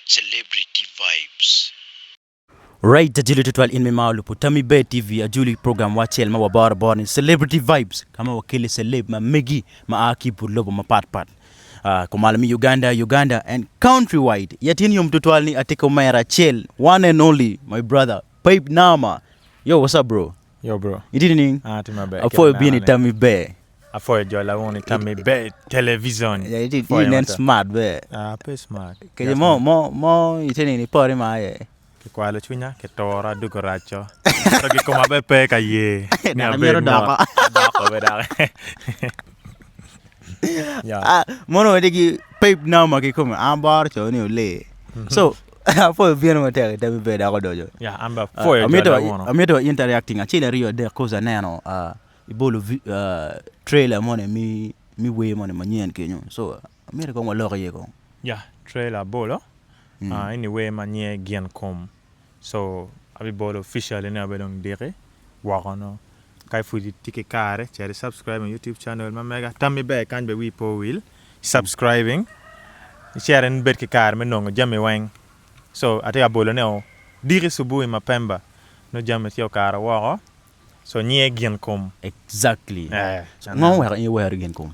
Celebrity Vibes. Right, the Juli tutwal in me maulupu Tami Bay TV a Juli program wachel ma wabar born Celebrity Vibes kama wakili celeb ma megi ma aki pulobo ma pat kumalami Uganda and countrywide yatin yum tutwal ni atiko mayra chel one and only my brother Peip Namah. Yo, what's up, bro? Yo, bro. You didn't Timi Bay. Afo being in Tami Bay. Afo jola woni Tami Bay television. Yeah, it didn't smart be. Pe smart. Kaya mo itini ni pori ma ye. Ke kwalo chunya ke tora du koracho. Togi koma be pe ka ye. Na mero dako. Dako be dako. Yeah. Mono digi Peip Namah ki come ambar cho ni le. So for being with Tami Bay dako dojo. Yeah, I'm for Ameto interacting achile rio de koza nano ibolo trailer mone mi we mone manyen kenyo. So ameto ko ngolo ye ko. Yeah, trailer bolo. Anyway manye gian kom. So abi bolo official ni abelong dire. Wakono. Kai fuji tike kare chere subscribe on YouTube channel ma mega Tami Bay kan be we po will subscribing. Share en bet ke kare me nongo jame wang. So ate abolo neo dire subu ma pemba no jame tio kara wako. So nye gian kom. Exactly. Ngong we gen kom.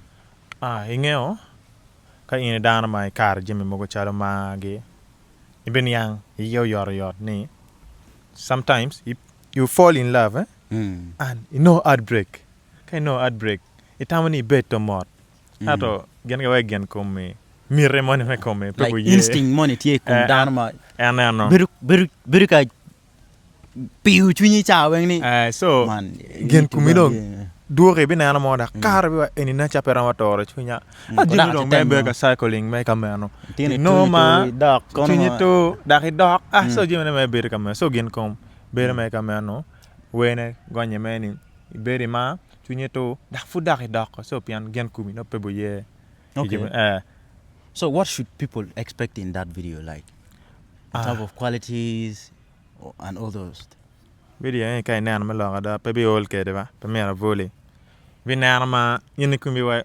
Ingeo ka ine dana mai kara jame mogo chalo mage. Ibn yang yor ni. Sometimes you fall in love and no heartbreak. Kai no heartbreak. Itamani bet to mort. Ato gen ga we gen kom me. Mire money me come like instinct money tie kom dana ma. No. Beru ka piu chuni cha weng ni. So gen kumidong dure bi na mo da kar bi eni na chapera motor chunya ajini dong me ga cycling me kamano no ma chunya to da dok so jimene me be kamano so gen kom be me kamano wene gonye meni be ma chunya to da fu da dok so pian gen kumi no pe boye. Okay. So what should people expect in that video, like in terms of qualities and all those? Video kai nan ma lo da pe bi ol ke de ba pe mera voli vi nan ma yin ku mi wa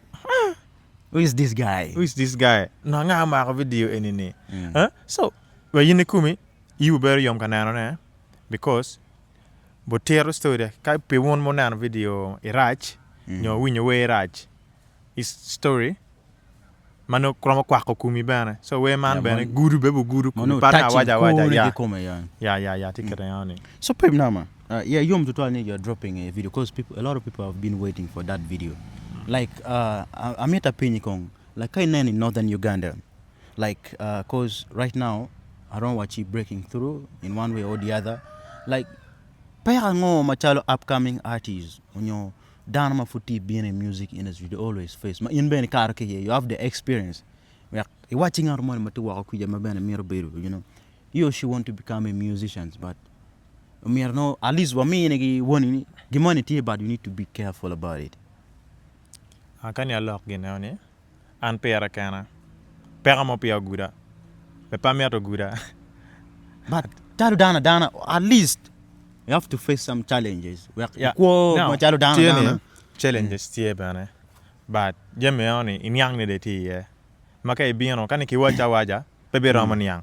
Who is this guy? No nga ma ko video enini so wa yin ku mi you better yom kanano ne because botero story kai pe won mo nan video irach nyo winyo we irach is story mano kromo kwa ko kumi bana so we man bana guru bebo guru ku para waja ya tikere yani. So Peip Namah, yom tutual ni you're dropping a video because a lot of people have been waiting for that video. Like ameta penyi kong like kai nani in northern Uganda, like cause right now I don't watch it breaking through in one way or the other, like paya ngo machalo upcoming artists onyo Dana futi being in music industry they always face. In ben karaoke you have the experience. We are watching our money matu wako kuja mabana miro beru, you know. You or she want to become a musician, but we are no at least me negi one money tea, but you need to be careful about it. Kan ya lock gene an pera kana. Pera mo pia guda. Be pa me to guda. But taru Dana at least you have to face some challenges. Challenges tie bana. But jeme oni inyang ne de tie. Maka biano kan ki waja pe be ramon yang.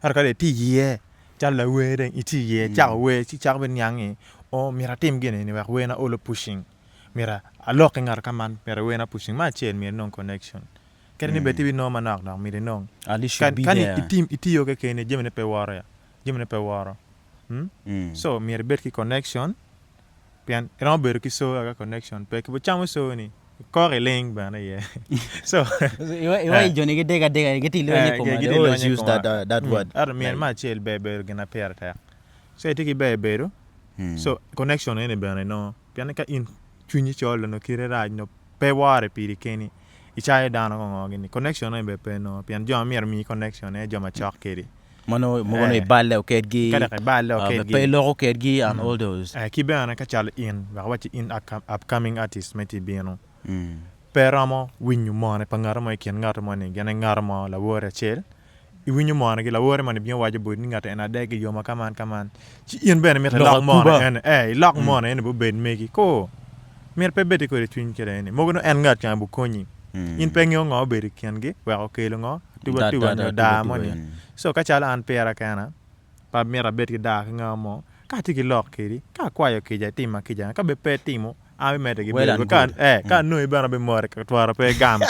Har ka de tie challa we de itie cha we chi cha ben yang o mira tim gene ni we na all pushing. Mira a lock ngar kaman mira we na pushing ma chen mi non connection. Ken ni beti bi no manak na mi de non. At least should be kan there. Kan itio ke kene jeme ne pe wara. Jeme ne pe wara. So mi rebet ki connection pian ran ber ki so aga connection pe ki chamo so ni kore link bana ye so you Johnny get ti lo ni ko always use that word ar mi ma chel be gena perta so etiki be so connection ene bana no pian ka in chunyi cholo no kire raj no pe ware piri keni ichae dana ko ngini connection ene be pe no pian jo mi connection e jo ma chak keri Mano balle o kedgi kada balle o kedgi pe lo kedgi and all those ki bana ka chal in ba wati in upcoming artist meti biano peramo winyu mone pangaramo ken ngaramo ne gene ngaramo la wore chel I winyu mone gi la wore man bi waje bo ni ngata ena dege yo makaman ci in bene meta lock mone lock mone en bo ben megi ko mer pe beti ko re twin kere ni mogono en ngat kan bu konyi in penyo ngo beri kiangi wa okelo ngo tuba no da money so ka chala an pera kana pa mera bet ki da nga mo ka tiki lok kiri ka kwayo kija tima kija ka be pe timo a be mete ki be ka no ibana be more ka twara pe gam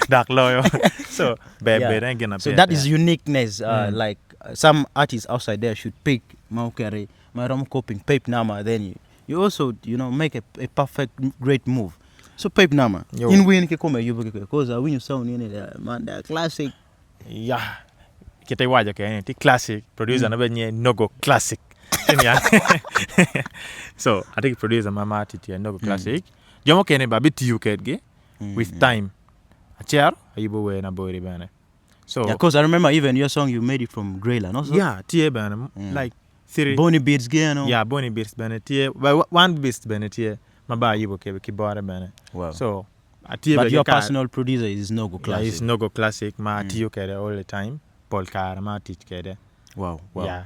dak loyo so be gena so that is uniqueness like some artists outside there should pick Maukere Maram coping Peip Namah, then you also make a perfect great move. So Peip Namah in win ke come you because when you sound in man the classic kita waja ke ti classic producer na benye nogo classic so I think producer mama titi nogo classic jomo kene ba bit you get with time a chair ayibo we na bori bana so because I remember even your song you made it from Greyland also tie bana like Bonnie Beats again Bonnie Beats bana tie one beats bana tie maba ayibo ke kibore bana wow so but your personal producer is Nogo Classic. Yeah, it's Nogo Classic. Ma tiyo kere all the time. Paul Kara ma teach kere. Wow. Yeah.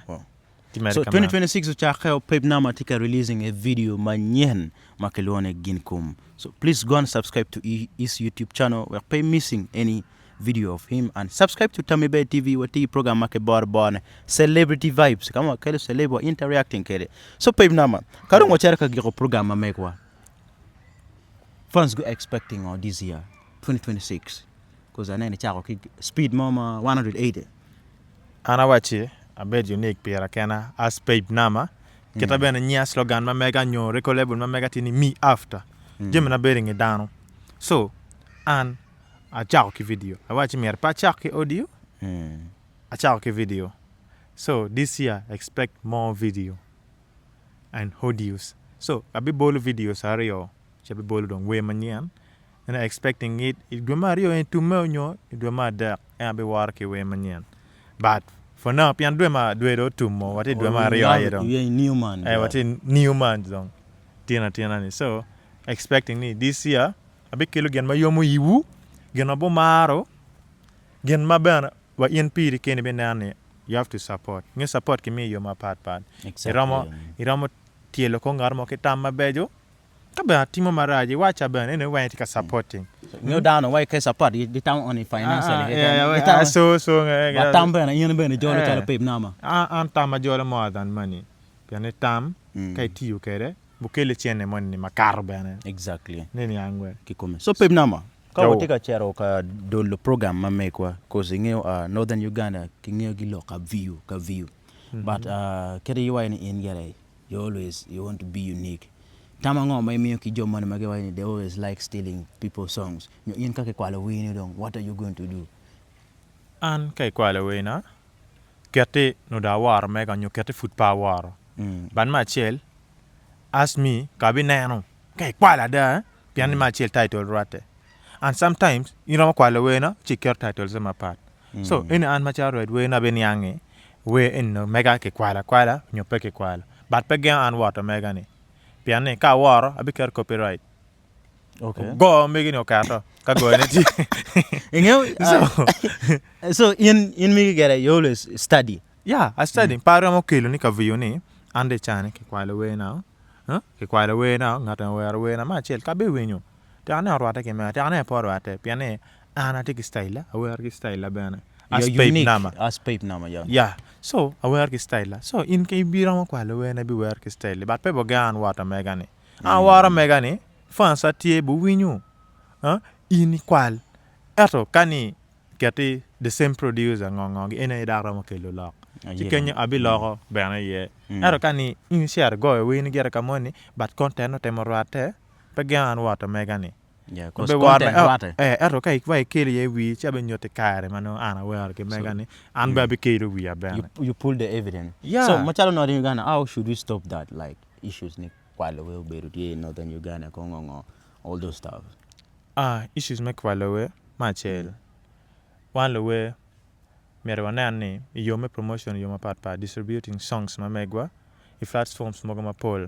So 2026 uchakao Peip Namah tika releasing a video manyen makelone ginkum. So please go and subscribe to his YouTube channel. We're pay missing any video of him and subscribe to Tamibe TV wati program make borne celebrity vibes kama kele celeb interacting kere. So Peip Namah karong wachara ka giko program mamekwa. Fans go expecting this year 2026 because I know chako speed mama 180 ana wachi a bed unique pera kana as Peip Namah kita bena nya slogan ma mega nyo recolable ma mega tini me after jemna bearing it down so and a chako video I watch me pa chako audio a chako video so this year expect more video and audios so a bit bolo videos are yo chabe bolo don we manyan and I expecting it do mario en tumonyo do ma da e be war ke we manyan but for now pian do ma do do tumo what do ma rio ayo don new man what new man don tina ni so expecting ni this year a be kilo gen ma yomo yiwu gen abo maro gen ma bana wa en piri ken be nane you have to support nge support ke me yo ma part exactly iramo tielo ko ngarmo ke tamma bejo kabe timo maraji wacha bana ne wa tika supporting no down why ke support the town on financially so but tam bana yen bana jolo chala Peip Namah an tam jolo more than money piane tam kai tiyo kere bukele chene money makar bana exactly nini angwe kikome so Peip Namah ka wotika chero ka dolo program mamekwa cause ngeo northern Uganda kingeo gilo ka view but kere you in gere you want to be unique tamango may miyo ki jomane magawa they always like stealing people's songs yin kake kwala wini dong what are you going to do an kai kwala wina kete no da war mega nyo kete foot power ban ma chel ask me kabi nano kai kwala da pian ma chel title rate and sometimes kwala wina check titles ma part so in an ma charo wina ben yange we in no mega ke kwala nyo pe ke kwala but pe gen an water mega ni piane ka war abiker copyright okay go megi no kato ka go ne ti so in me get you always study I study para mo kilo ni ka view ni ande chane ke kwala we now ke kwala we now ngata we na ma chel ka be we nyo tane arwata ke ma tane porwate piane ana tik style aware ki style bana as Peip Namah yeah so aware ki style so in ke bira mo kwala we na bi wear ki style but pe bo gan wata megani wara megani fans atie bu winyu in kwal eto kani kati the same producer ngong ene dara mo kelo lock chikenya abi logo bana ye eto kani in share go we ni gera kamoni but content no temorate pe gan wata megani cause content wate eto kai vai kele ye wi chabe nyote kare mano ana wear ke megani an ba be kele wi abana you pull the evidence so machalo northern Uganda how should we stop that like issues ni kwala we berutie northern Uganda kongo all those stuff issues me kwala we machel one we merwana ni yome promotion yoma part distributing songs ma megwa platforms mo ma pol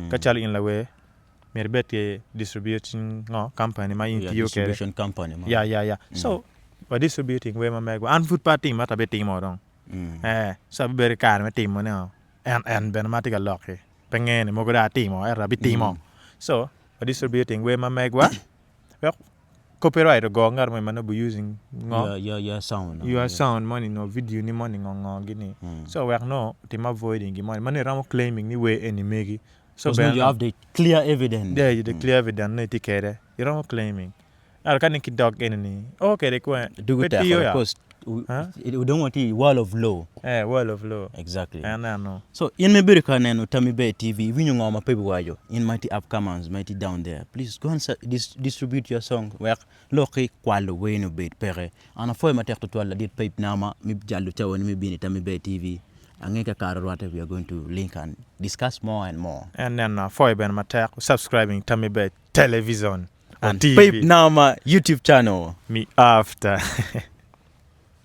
kachal in la we merbete distributing company ma distribution company ma yeah so we distributing we ma megwa and food party mata be timo don so be ber kar me timo ne and ben matika lock pengene mo goda timo era bi timo so we distributing we ma megwa copyright go ngar mo man be using ngo your sound. your sound money no video ni money ngo gini. So we no team avoiding money. Money ram claiming ni way any megi. So you have the clear evidence. Yeah, the clear evidence no tikere. You ram claiming. Ar kan ki dog any. Okay, they go. Do it because we don't want the wall of law. Wall of law. Exactly. I know. So in Mebirika nenu Tamibe TV, we know my people wayo in mighty upcomers, mighty down there. Please go and distribute your song. Where loki kwalo we no bait pere. And a foy mater to twala did Peip Namah mi jalu tawo ni mi bini Tamibe TV. Angeka karwate we are going to link and discuss more and more. And then foy ben mater subscribing Tamibe television and TV. Peip Namah YouTube channel. Me after.